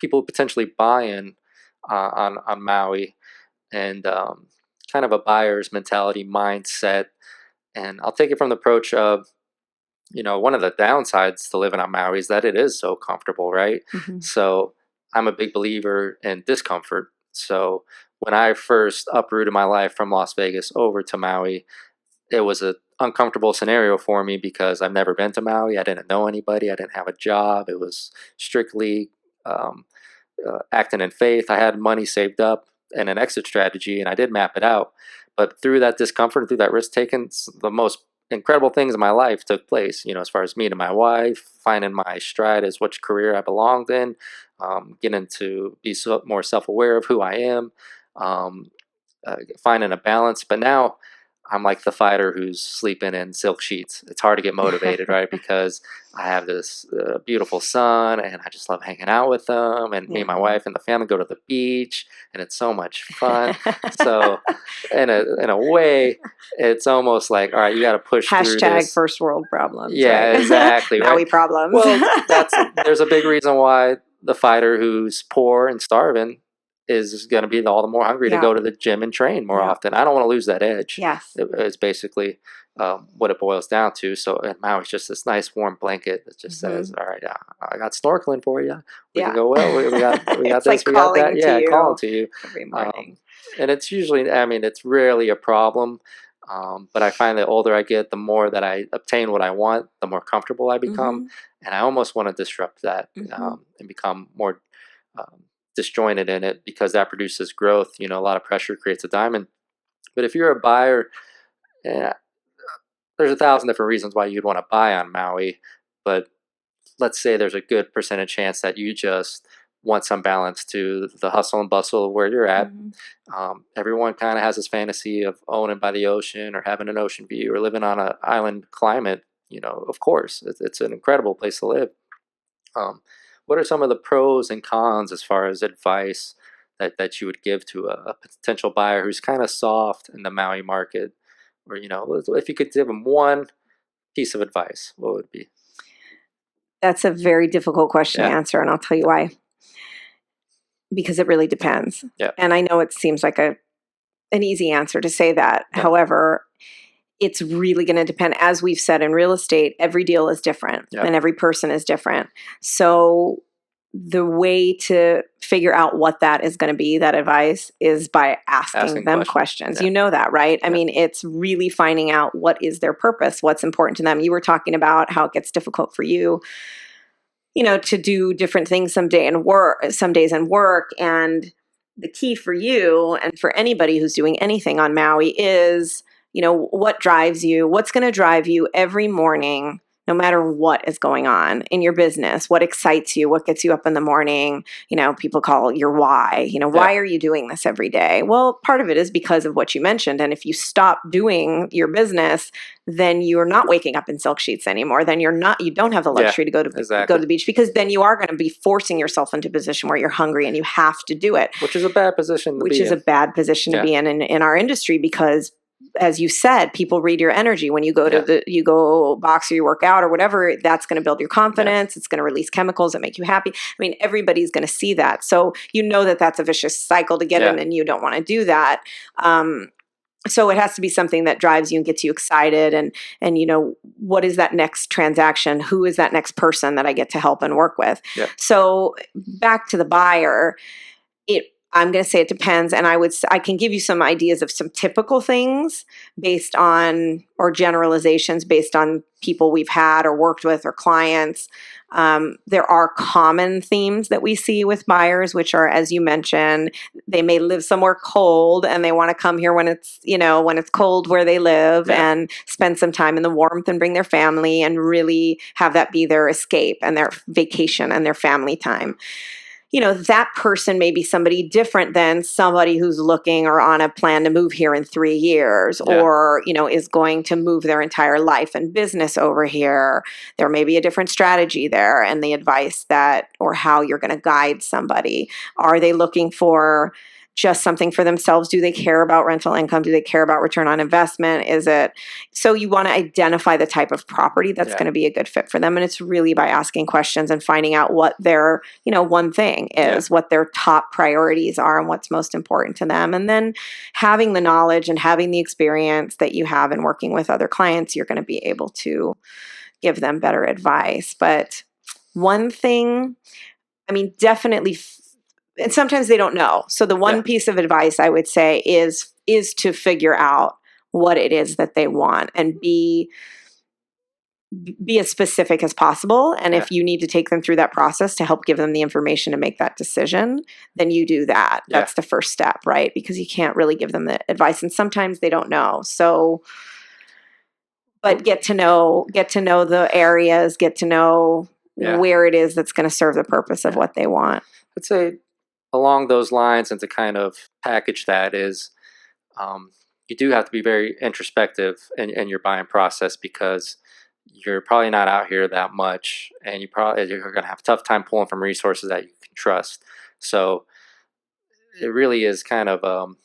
people potentially buy in on Maui, and kind of a buyer's mentality mindset. And I'll take it from the approach of, one of the downsides to living on Maui is that it is so comfortable, right? Mm-hmm. So I'm a big believer in discomfort. So when I first uprooted my life from Las Vegas over to Maui, it was an uncomfortable scenario for me because I've never been to Maui. I didn't know anybody. I didn't have a job. It was strictly um, acting in faith. I had money saved up and an exit strategy, and I did map it out. But through that discomfort and through that risk taking, the most incredible things in my life took place. As far as meeting my wife, finding my stride as which career I belonged in, getting to be more self-aware of who I am, finding a balance. But now I'm like the fighter who's sleeping in silk sheets. It's hard to get motivated, right? Because I have this beautiful son, and I just love hanging out with them. And me and my wife and the family go to the beach, and it's so much fun. So, in a way, it's almost like, all right, you got to push through this. First world problems. Yeah, right? exactly. Maui Right? problems. Well, there's a big reason why the fighter who's poor and starving is going to be all the more hungry to go to the gym and train more often. I don't want to lose that edge. Yes. It's basically what it boils down to. So at Maui, it's just this nice warm blanket that just says, all right, I got snorkeling for you. We can go, well, we got it's this, like we got that. Yeah, calling to you. Every morning. And it's usually, it's rarely a problem. But I find that the older I get, the more that I obtain what I want, the more comfortable I become. And I almost want to disrupt that and become more disjointed in it, because that produces growth. A lot of pressure creates a diamond. But if you're a buyer, there's 1,000 different reasons why you'd want to buy on Maui. But let's say there's a good percentage chance that you just want some balance to the hustle and bustle of where you're at. Everyone kind of has this fantasy of owning by the ocean or having an ocean view or living on an island climate. Of course, it's an incredible place to live. What are some of the pros and cons as far as advice that you would give to a potential buyer who's kind of soft in the Maui market? Or, if you could give them one piece of advice, what would it be? That's a very difficult question to answer, and I'll tell you why. Because it really depends. Yeah. And I know it seems like an easy answer to say that. Yeah. However, it's really going to depend. As we've said, in real estate, every deal is different and every person is different. So the way to figure out what that is going to be, that advice, is by asking them questions. You know that, right? I mean, it's really finding out what is their purpose, what's important to them. You were talking about how it gets difficult for you, to do different things some days in work. And the key for you and for anybody who's doing anything on Maui is, what drives you, what's going to drive you every morning, no matter what is going on in your business, what excites you, what gets you up in the morning. People call it your why. Why are you doing this every day? Well, part of it is because of what you mentioned. And if you stop doing your business, then you're not waking up in silk sheets anymore. Then you don't have the luxury to go to the beach, because then you are going to be forcing yourself into a position where you're hungry and you have to do it. Which is a bad position to be in our industry, because, as you said, people read your energy. When you go to you go box or you work out or whatever, that's going to build your confidence. It's going to release chemicals that make you happy. I mean, everybody's going to see that. So that's a vicious cycle to get in, and you don't want to do that. So it has to be something that drives you and gets you excited. And what is that next transaction? Who is that next person that I get to help and work with? Yeah. So back to the buyer, I'm going to say it depends. And I can give you some ideas of some typical things based on, or generalizations based on people we've had or worked with or clients. There are common themes that we see with buyers, which are, as you mentioned, they may live somewhere cold and they want to come here when it's cold where they live and spend some time in the warmth and bring their family and really have that be their escape and their vacation and their family time. That person may be somebody different than somebody who's looking or on a plan to move here in 3 years or, is going to move their entire life and business over here. There may be a different strategy there, and the advice or how you're going to guide somebody. Are they looking for just something for themselves? Do they care about rental income? Do they care about return on investment? Is it so you want to identify the type of property that's going to be a good fit for them? And it's really by asking questions and finding out what their, one thing is, what their top priorities are and what's most important to them. And then having the knowledge and having the experience that you have in working with other clients, you're going to be able to give them better advice. But one thing, definitely, and sometimes they don't know. So the one piece of advice I would say is to figure out what it is that they want and be as specific as possible. And if you need to take them through that process to help give them the information to make that decision, then you do that. That's the first step, right? Because you can't really give them the advice, and sometimes they don't know. So, but get to know the areas, get to know where it is that's going to serve the purpose of what they want. I'd say along those lines, and to kind of package that is, you do have to be very introspective in your buying process, because you're probably not out here that much, and you're going to have a tough time pulling from resources that you can trust. So it really is kind of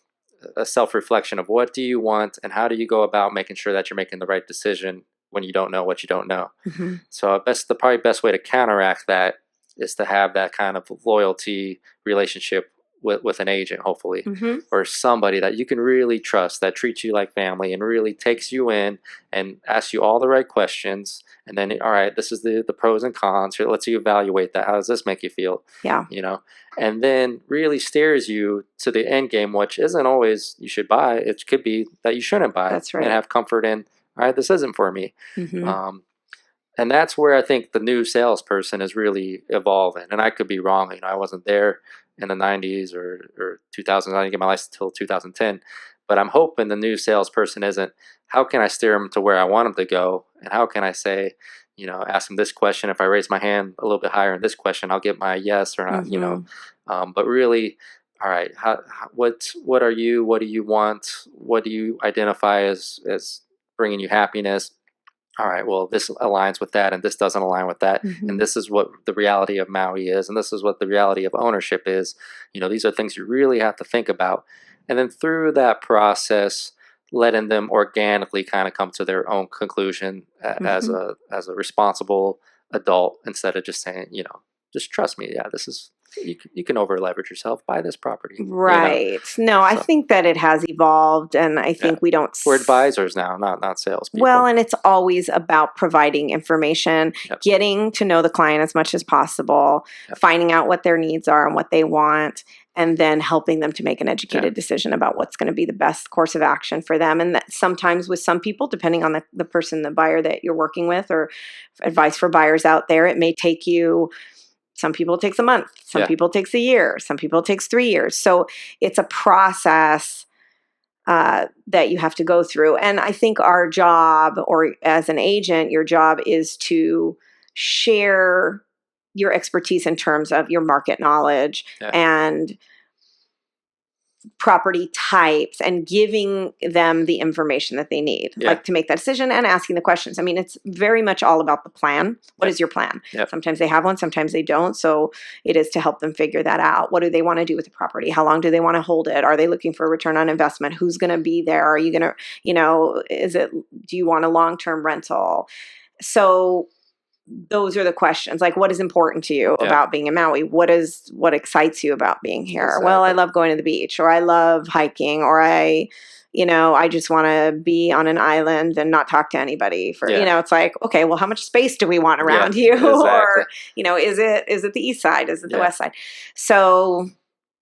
a self-reflection of what do you want and how do you go about making sure that you're making the right decision when you don't know what you don't know. Mm-hmm. So the probably best way to counteract that is to have that kind of loyalty relationship with an agent, hopefully, or somebody that you can really trust, that treats you like family and really takes you in and asks you all the right questions. And then, all right, this is the pros and cons. Here, let's evaluate that. How does this make you feel? Yeah. And then really steers you to the end game, which isn't always you should buy. It could be that you shouldn't buy. That's right. And have comfort in, all right, this isn't for me. Mm-hmm. And that's where I think the new salesperson is really evolving. And I could be wrong. I wasn't there in the 90s or 2000s. I didn't get my license until 2010. But I'm hoping the new salesperson isn't, how can I steer them to where I want them to go? And how can I say, ask them this question. If I raise my hand a little bit higher in this question, I'll get my yes or not, but really, all right, what are you? What do you want? What do you identify as bringing you happiness? All right, well, this aligns with that, and this doesn't align with that, and this is what the reality of Maui is, and this is what the reality of ownership is. These are things you really have to think about. And then through that process, letting them organically kind of come to their own conclusion as a responsible adult, instead of just saying, just trust me. Yeah, this is, you can over leverage yourself, buy this property. Right. No, I think that it has evolved, and I think we don't. We're advisors now, not salespeople. Well, and it's always about providing information, getting to know the client as much as possible, finding out what their needs are and what they want, and then helping them to make an educated decision about what's going to be the best course of action for them. And that sometimes with some people, depending on the person, the buyer that you're working with, or advice for buyers out there, it may take you. Some people it takes a month. Some people it takes a year. Some people it takes 3 years. So it's a process that you have to go through. And I think our job, or as an agent, your job is to share your expertise in terms of your market knowledge and property types, and giving them the information that they need, like to make that decision, and asking the questions. It's very much all about the plan. What is your plan? Sometimes they have one, sometimes they don't. So it is to help them figure that out. What do they want to do with the property? How long do they want to hold it? Are they looking for a return on investment? Who's going to be there? Are you going to, do you want a long-term rental? So those are the questions. Like, what is important to you about being in Maui? What excites you about being here? Exactly. Well, I love going to the beach, or I love hiking, or I just want to be on an island and not talk to anybody for, it's like, okay, well, how much space do we want around you? Exactly. Or, is it the east side? Is it the west side? So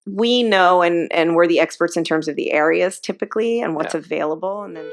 we know, and we're the experts in terms of the areas typically and what's available. And then